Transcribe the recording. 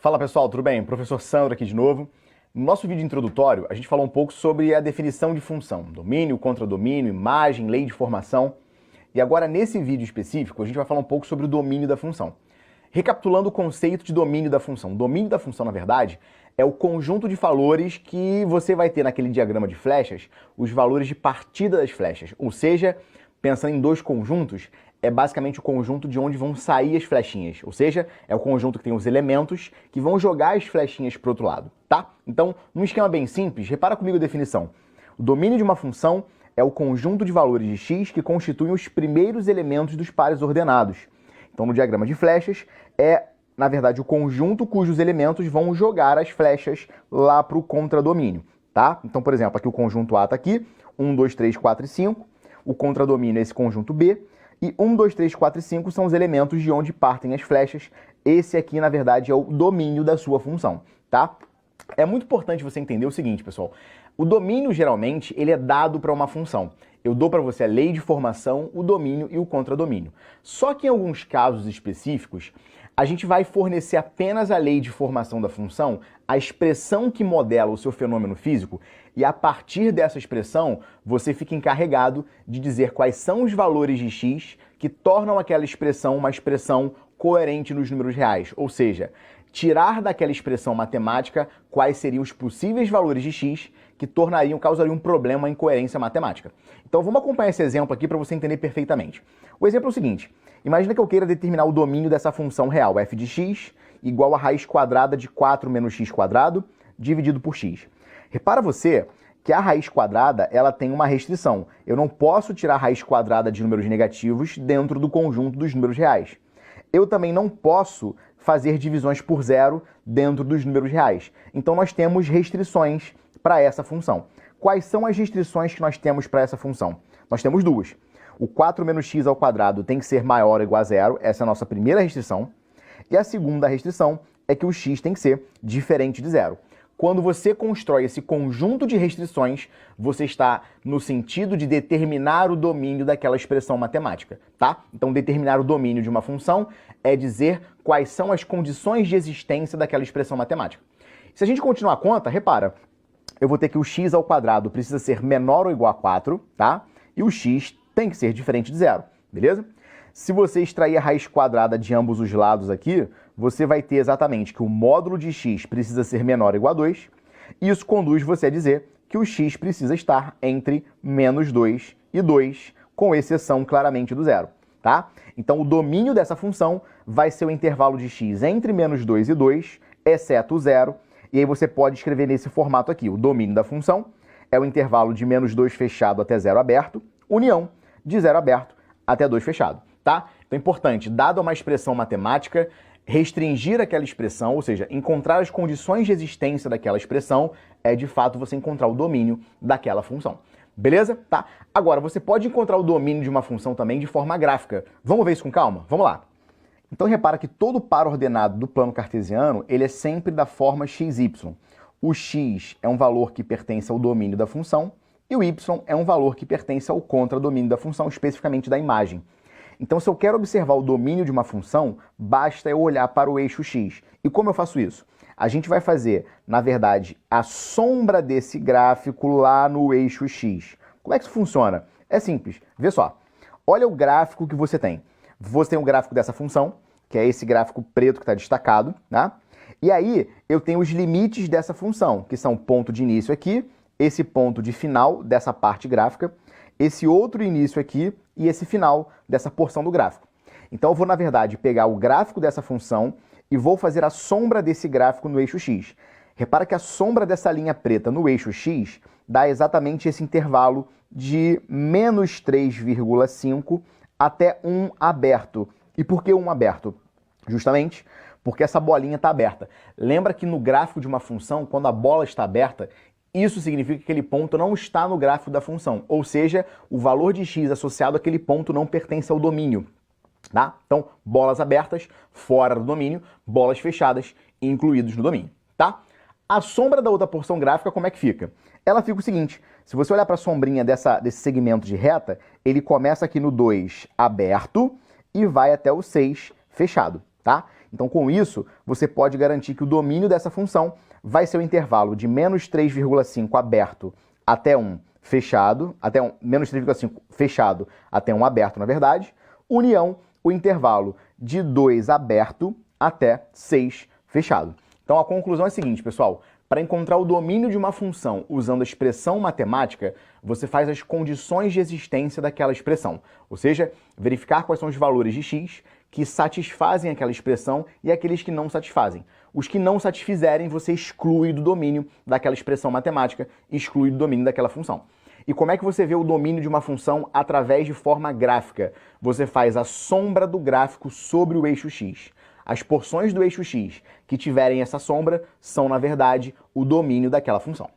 Fala pessoal, tudo bem? Professor Sandro aqui de novo. No nosso vídeo introdutório, a gente falou um pouco sobre a definição de função, domínio, contradomínio, imagem, lei de formação. E agora, nesse vídeo específico, a gente vai falar um pouco sobre o domínio da função. Recapitulando o conceito de domínio da função. O domínio da função, na verdade, é o conjunto de valores que você vai ter naquele diagrama de flechas, os valores de partida das flechas. Ou seja, pensando em dois conjuntos, é basicamente o conjunto de onde vão sair as flechinhas. Ou seja, é o conjunto que tem os elementos que vão jogar as flechinhas para o outro lado, tá? Então, num esquema bem simples, repara comigo a definição. O domínio de uma função é o conjunto de valores de x que constituem os primeiros elementos dos pares ordenados. Então, no diagrama de flechas, é, na verdade, o conjunto cujos elementos vão jogar as flechas lá para o contradomínio, tá? Então, por exemplo, aqui o conjunto A está aqui, 1, 2, 3, 4 e 5. O contradomínio é esse conjunto B. E 1, 2, 3, 4 e 5 são os elementos de onde partem as flechas. Esse aqui, na verdade, é o domínio da sua função, tá? É muito importante você entender o seguinte, pessoal. O domínio, geralmente, ele é dado para uma função. Eu dou para você a lei de formação, o domínio e o contradomínio. Só que em alguns casos específicos, a gente vai fornecer apenas a lei de formação da função, a expressão que modela o seu fenômeno físico, e a partir dessa expressão, você fica encarregado de dizer quais são os valores de x que tornam aquela expressão uma expressão coerente nos números reais. Ou seja, tirar daquela expressão matemática quais seriam os possíveis valores de x que causariam um problema em coerência matemática. Então vamos acompanhar esse exemplo aqui para você entender perfeitamente. O exemplo é o seguinte: imagina que eu queira determinar o domínio dessa função real, f de x igual a raiz quadrada de 4 menos x quadrado dividido por x. Repara você que a raiz quadrada ela tem uma restrição. Eu não posso tirar a raiz quadrada de números negativos dentro do conjunto dos números reais. Eu também não posso fazer divisões por zero dentro dos números reais. Então nós temos restrições para essa função. Quais são as restrições que nós temos para essa função? Nós temos duas. O 4 menos x ao quadrado tem que ser maior ou igual a zero. Essa é a nossa primeira restrição. E a segunda restrição é que o x tem que ser diferente de zero. Quando você constrói esse conjunto de restrições, você está no sentido de determinar o domínio daquela expressão matemática, tá? Então, determinar o domínio de uma função é dizer quais são as condições de existência daquela expressão matemática. Se a gente continuar a conta, repara, eu vou ter que o x ao quadrado precisa ser menor ou igual a 4, tá? E o x tem que ser diferente de zero, beleza? Se você extrair a raiz quadrada de ambos os lados aqui, você vai ter exatamente que o módulo de x precisa ser menor ou igual a 2. Isso conduz você a dizer que o x precisa estar entre menos 2 e 2, com exceção claramente do zero, tá? Então o domínio dessa função vai ser o intervalo de x entre menos 2 e 2, exceto o zero. E aí você pode escrever nesse formato aqui. O domínio da função é o intervalo de menos 2 fechado até 0 aberto, união de 0 aberto até 2 fechado. Tá? Então é importante, dado uma expressão matemática, restringir aquela expressão, ou seja, encontrar as condições de existência daquela expressão, é de fato você encontrar o domínio daquela função. Beleza? Tá? Agora, você pode encontrar o domínio de uma função também de forma gráfica. Vamos ver isso com calma? Vamos lá. Então repara que todo par ordenado do plano cartesiano, ele é sempre da forma xy. O x é um valor que pertence ao domínio da função e o y é um valor que pertence ao contradomínio da função, especificamente da imagem. Então, se eu quero observar o domínio de uma função, basta eu olhar para o eixo x. E como eu faço isso? A gente vai fazer, na verdade, a sombra desse gráfico lá no eixo x. Como é que isso funciona? É simples. Vê só. Olha o gráfico que você tem. Você tem o gráfico dessa função, que é esse gráfico preto que está destacado, tá? E aí, eu tenho os limites dessa função, que são o ponto de início aqui, esse ponto de final dessa parte gráfica, esse outro início aqui e esse final dessa porção do gráfico. Então eu vou, na verdade, pegar o gráfico dessa função e vou fazer a sombra desse gráfico no eixo x. Repara que a sombra dessa linha preta no eixo x dá exatamente esse intervalo de menos 3,5 até 1 aberto. E por que 1 aberto? Justamente porque essa bolinha está aberta. Lembra que no gráfico de uma função, quando a bola está aberta, isso significa que aquele ponto não está no gráfico da função, ou seja, o valor de x associado àquele ponto não pertence ao domínio, tá? Então, bolas abertas, fora do domínio, bolas fechadas, incluídos no domínio, tá? A sombra da outra porção gráfica, como é que fica? Ela fica o seguinte, se você olhar para a sombrinha desse segmento de reta, ele começa aqui no 2 aberto e vai até o 6 fechado, tá? Então, com isso, você pode garantir que o domínio dessa função vai ser o intervalo de menos 3,5 aberto até 1 fechado, menos 3,5 fechado até 1 aberto, na verdade, união o intervalo de 2 aberto até 6 fechado. Então, a conclusão é a seguinte, pessoal. Para encontrar o domínio de uma função usando a expressão matemática, você faz as condições de existência daquela expressão, ou seja, verificar quais são os valores de x que satisfazem aquela expressão e aqueles que não satisfazem. Os que não satisfizerem, você exclui do domínio daquela expressão matemática, exclui do domínio daquela função. E como é que você vê o domínio de uma função através de forma gráfica? Você faz a sombra do gráfico sobre o eixo x. As porções do eixo x que tiverem essa sombra são, na verdade, o domínio daquela função.